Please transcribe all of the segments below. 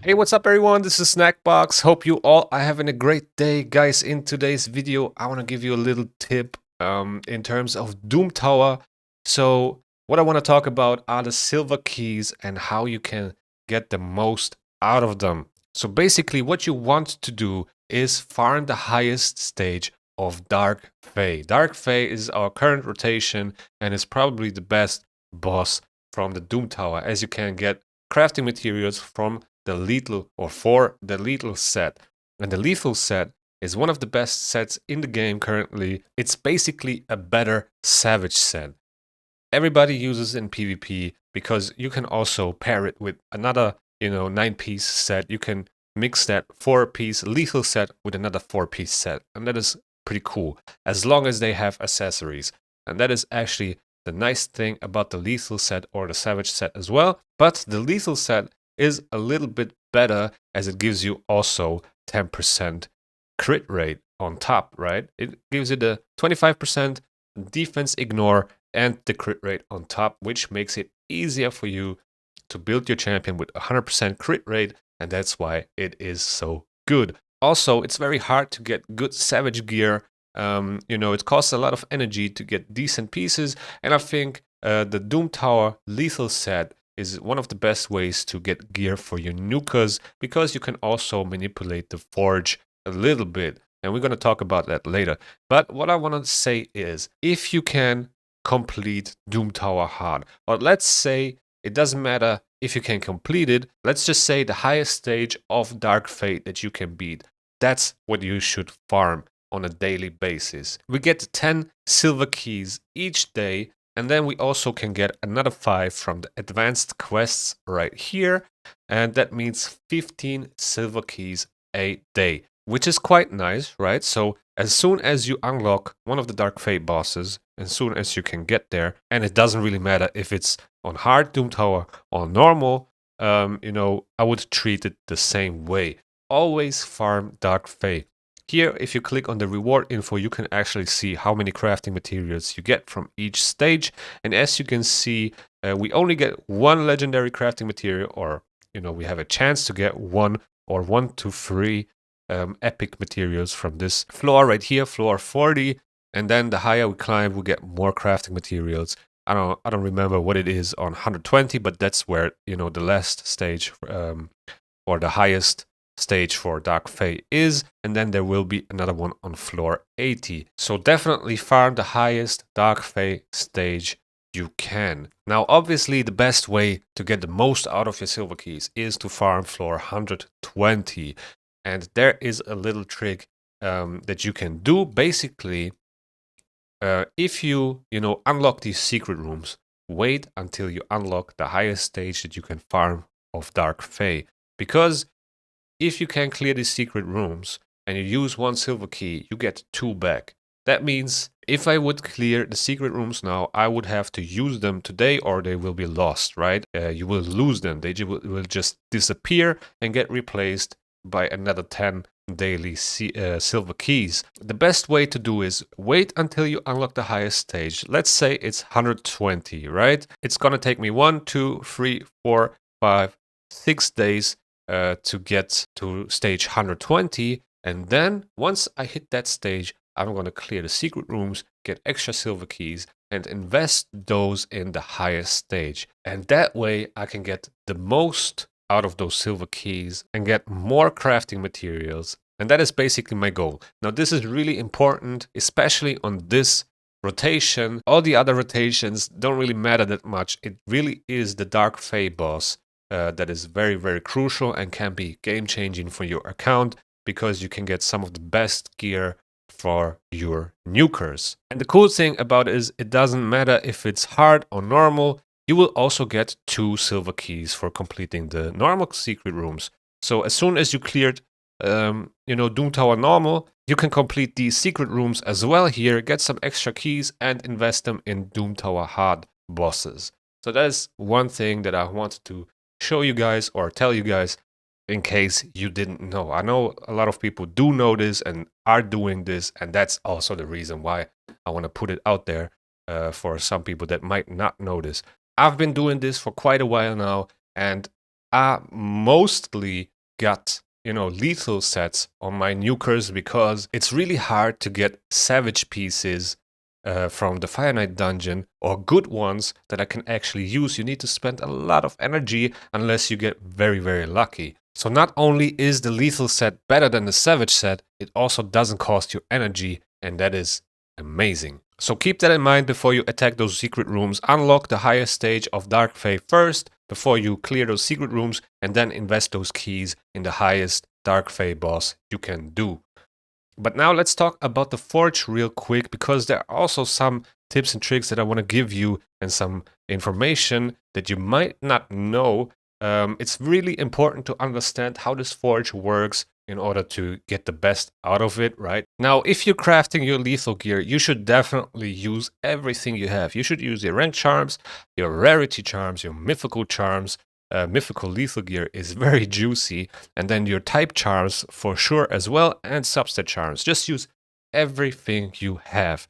Hey, what's up everyone? This is Snackbox. Hope you all are having a great day. Guys, in today's video, I want to give you a little tip in terms of Doom Tower. So what I want to talk about are the silver keys and how you can get the most out of them. So basically what you want to do is farm the highest stage of Dark Fae. Dark Fae is our current rotation and is probably the best boss from the Doom Tower, as you can get crafting materials from the lethal or for the lethal set. And the lethal set is one of the best sets in the game currently. It's basically a better savage set. Everybody uses in PvP because you can also pair it with another, 9-piece set. You can mix that 4-piece lethal set with another 4-piece set. And that is pretty cool as long as they have accessories. And that is actually the nice thing about the lethal set or the savage set as well. But the lethal set is a little bit better as it gives you also 10% crit rate on top, right? It gives you the 25% defense ignore and the crit rate on top, which makes it easier for you to build your champion with 100% crit rate, and that's why it is so good. Also, it's very hard to get good savage gear. It costs a lot of energy to get decent pieces, and I think the Doom Tower lethal set is one of the best ways to get gear for your nukers because you can also manipulate the forge a little bit. And we're going to talk about that later. But what I want to say is if you can complete Doom Tower hard, or let's say it doesn't matter if you can complete it, let's just say the highest stage of Dark Fae that you can beat. That's what you should farm on a daily basis. We get 10 silver keys each day, and then we also can get another 5 from the advanced quests right here. And that means 15 silver keys a day, which is quite nice, right? So as soon as you unlock one of the Dark Fae bosses, as soon as you can get there, and it doesn't really matter if it's on hard Doom Tower or normal, I would treat it the same way. Always farm Dark Fae. Here, if you click on the reward info, you can actually see how many crafting materials you get from each stage. And as you can see, we only get one legendary crafting material, or, we have a chance to get one or 1 to 3 epic materials from this floor right here, floor 40. And then the higher we climb, we get more crafting materials. I don't remember what it is on 120, but that's where, the last stage or the highest stage for Dark Fae is, and then there will be another one on floor 80. So definitely farm the highest Dark Fae stage you can. Now, obviously, the best way to get the most out of your silver keys is to farm floor 120. And there is a little trick that you can do. Basically, if you unlock these secret rooms, wait until you unlock the highest stage that you can farm of Dark Fae, because if you can clear these secret rooms and you use 1 silver key, you get 2 back. That means if I would clear the secret rooms now, I would have to use them today or they will be lost, right? You will lose them. They will just disappear and get replaced by another 10 daily silver keys. The best way to do is wait until you unlock the highest stage. Let's say it's 120, right? It's gonna take me 1, 2, 3, 4, 5, 6 days to get to stage 120. And then once I hit that stage, I'm going to clear the secret rooms, get extra silver keys, and invest those in the highest stage. And that way I can get the most out of those silver keys and get more crafting materials. And that is basically my goal. Now, this is really important, especially on this rotation. All the other rotations don't really matter that much. It really is the Dark Fae boss that is very, very crucial and can be game-changing for your account because you can get some of the best gear for your nukers. And the cool thing about it is it doesn't matter if it's hard or normal, you will also get 2 silver keys for completing the normal secret rooms. So as soon as you cleared Doom Tower normal, you can complete these secret rooms as well here, get some extra keys and invest them in Doom Tower hard bosses. So that is one thing that I wanted to show you guys or tell you guys in case you didn't know. I know a lot of people do know this and are doing this, and that's also the reason why I want to put it out there for some people that might not know this. I've been doing this for quite a while now, and I mostly got, lethal sets on my nukers because it's really hard to get savage pieces from the Fire Knight dungeon, or good ones that I can actually use. You need to spend a lot of energy unless you get very, very lucky. So not only is the lethal set better than the savage set, it also doesn't cost you energy, and that is amazing. So keep that in mind before you attack those secret rooms. Unlock the highest stage of Dark Fae first before you clear those secret rooms, and then invest those keys in the highest Dark Fae boss you can do. But now let's talk about the Forge real quick, because there are also some tips and tricks that I want to give you and some information that you might not know. It's really important to understand how this Forge works in order to get the best out of it, right? Now, if you're crafting your lethal gear, you should definitely use everything you have. You should use your rank charms, your rarity charms, your mythical charms. Mythical lethal gear is very juicy, and then your type charms for sure as well, and substat charms. Just use everything you have.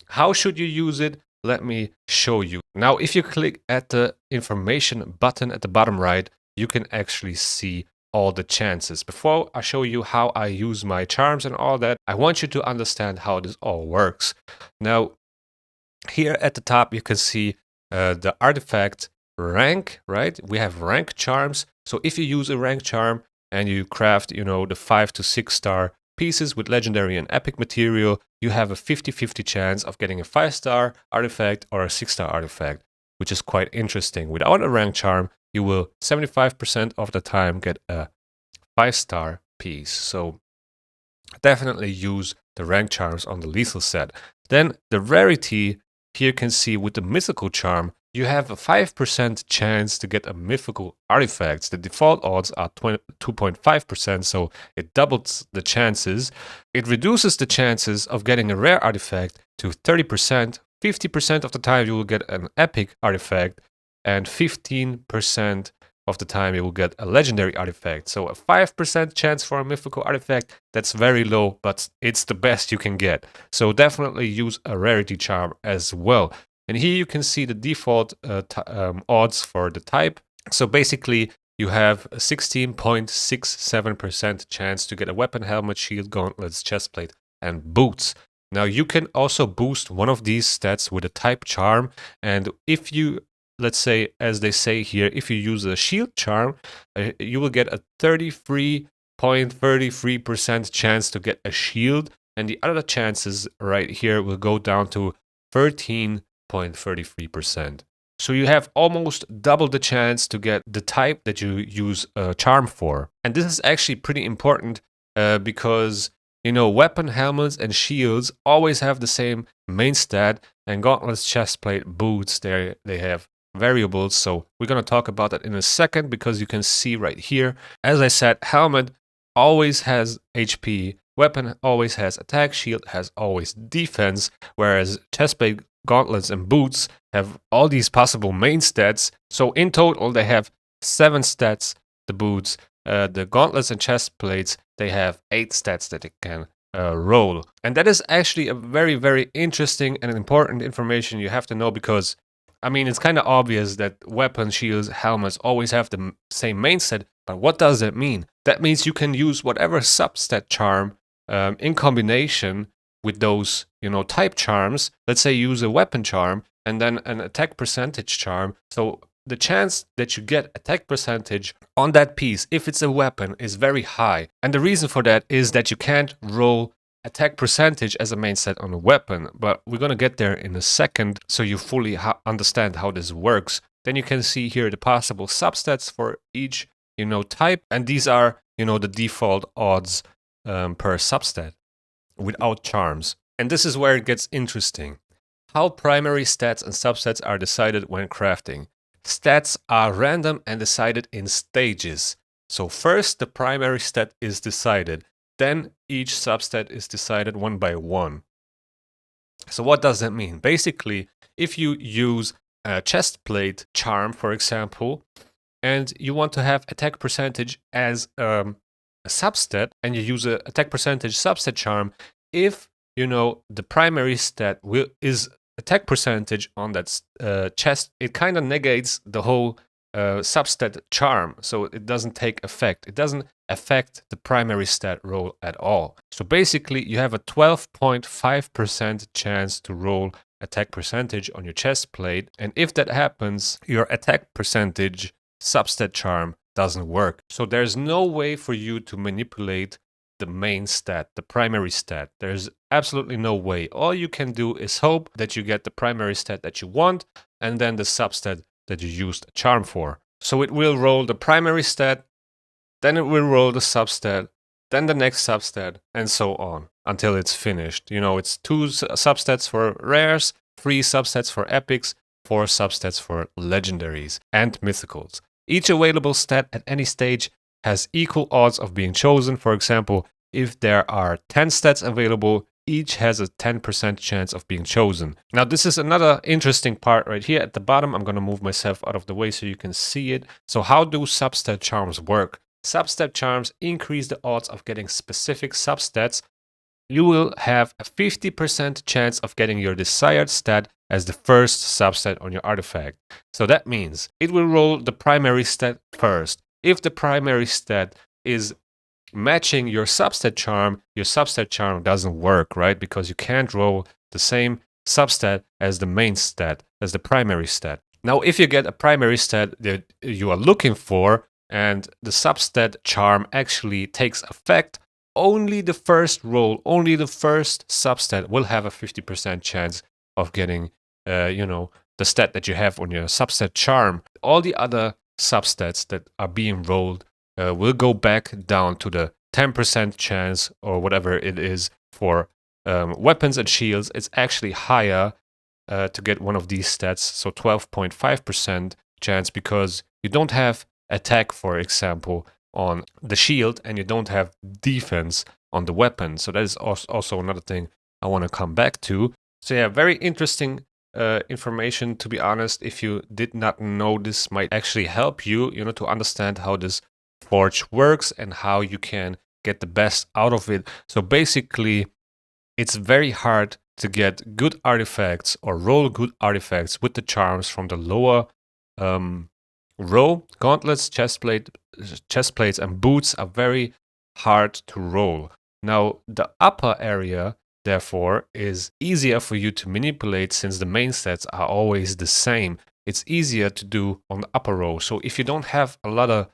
How should you use it? Let me show you. Now, if you click at the information button at the bottom right, you can actually see all the chances. Before I show you how I use my charms and all that, I want you to understand how this all works. Now, here at the top, you can see the artifact rank, right? We have rank charms. So if you use a rank charm and you craft, the 5 to 6 star pieces with legendary and epic material, you have a 50-50 chance of getting a 5-star artifact or a 6-star artifact, which is quite interesting. Without a rank charm, you will 75% of the time get a 5-star piece. So definitely use the rank charms on the lethal set. Then the rarity, here you can see with the mythical charm, you have a 5% chance to get a mythical artifact. The default odds are 2.5%, so it doubles the chances. It reduces the chances of getting a rare artifact to 30%. 50% of the time you will get an epic artifact, and 15% of the time you will get a legendary artifact. So a 5% chance for a mythical artifact, that's very low, but it's the best you can get. So definitely use a rarity charm as well. And here you can see the default odds for the type. So basically, you have a 16.67% chance to get a weapon, helmet, shield, gauntlets, chestplate, and boots. Now, you can also boost one of these stats with a type charm. And if you, let's say, as they say here, if you use a shield charm, you will get a 33.33% chance to get a shield. And the other chances right here will go down to 13.33%. So you have almost double the chance to get the type that you use a charm for. And this is actually pretty important because, weapon, helmets, and shields always have the same main stat, and gauntlets, chestplate, boots, they have variables. So we're going to talk about that in a second, because you can see right here, as I said, helmet always has HP, weapon always has attack, shield has always defense, whereas chestplate, gauntlets, and boots have all these possible main stats. So in total, they have 7 stats, the boots. The gauntlets and chest plates, they have 8 stats that they can roll. And that is actually a very, very interesting and important information you have to know, because, it's kind of obvious that weapons, shields, helmets always have the same main stat, but what does that mean? That means you can use whatever substat charm in combination with those, type charms. Let's say you use a weapon charm and then an attack percentage charm. So the chance that you get attack percentage on that piece, if it's a weapon, is very high. And the reason for that is that you can't roll attack percentage as a main set on a weapon. But we're going to get there in a second, so you fully understand how this works. Then you can see here the possible substats for each, type. And these are, the default odds per substat without charms. And this is where it gets interesting. How primary stats and substats are decided when crafting. Stats are random and decided in stages. So first the primary stat is decided, then each substat is decided one by one. So what does that mean? Basically, if you use a chestplate charm, for example, and you want to have attack percentage as a substat, and you use a attack percentage substat charm, if the primary stat is attack percentage on that chest, it kind of negates the whole substat charm, so it doesn't take effect. It doesn't affect the primary stat roll at all. So basically, you have a 12.5% chance to roll attack percentage on your chest plate, and if that happens, your attack percentage substat charm doesn't work. So there's no way for you to manipulate the main stat, the primary stat. There's absolutely no way. All you can do is hope that you get the primary stat that you want, and then the substat that you used a charm for. So it will roll the primary stat, then it will roll the substat, then the next substat, and so on until it's finished. You know, it's 2 substats for rares, 3 substats for epics, 4 substats for legendaries and mythicals. Each available stat at any stage has equal odds of being chosen. For example, if there are 10 stats available, each has a 10% chance of being chosen. Now, this is another interesting part right here at the bottom. I'm going to move myself out of the way so you can see it. So how do substat charms work? Substat charms increase the odds of getting specific substats. You will have a 50% chance of getting your desired stat as the first substat on your artifact. So that means it will roll the primary stat first. If the primary stat is matching your substat charm doesn't work, right? Because you can't roll the same substat as the main stat, as the primary stat. Now, if you get a primary stat that you are looking for and the substat charm actually takes effect, only the first roll, only the first substat will have a 50% chance of getting, the stat that you have on your substat charm. All the other substats that are being rolled will go back down to the 10% chance or whatever it is for weapons and shields. It's actually higher to get one of these stats, so 12.5% chance, because you don't have attack, for example, on the shield and you don't have defense on the weapon. So that is also another thing I want to come back to. So yeah, very interesting information, to be honest. If you did not know, this might actually help you, to understand how this forge works and how you can get the best out of it. So basically, it's very hard to get good artifacts or roll good artifacts with the charms from the lower row. Gauntlets, chest plates, and boots are very hard to roll. Now, the upper area, therefore, is easier for you to manipulate since the main stats are always the same. It's easier to do on the upper row. So if you don't have a lot of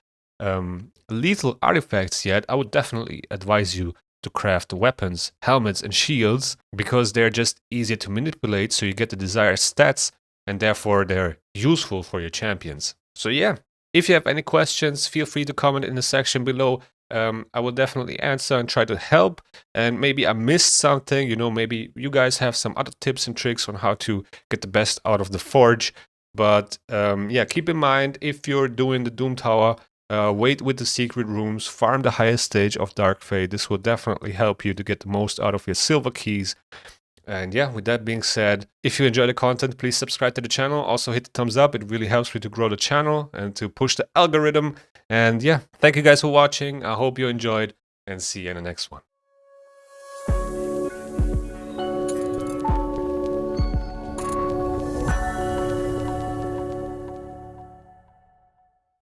lethal artifacts yet, I would definitely advise you to craft weapons, helmets, and shields, because they're just easier to manipulate, so you get the desired stats, and therefore they're useful for your champions. So yeah, if you have any questions, feel free to comment in the section below. I will definitely answer and try to help. And maybe I missed something, maybe you guys have some other tips and tricks on how to get the best out of the forge. But yeah, keep in mind, if you're doing the Doom Tower, wait with the secret rooms, farm the highest stage of Dark Fae. This will definitely help you to get the most out of your silver keys. And yeah, with that being said, if you enjoy the content, please subscribe to the channel. Also hit the thumbs up. It really helps me to grow the channel and to push the algorithm. And yeah, thank you guys for watching. I hope you enjoyed, and see you in the next one.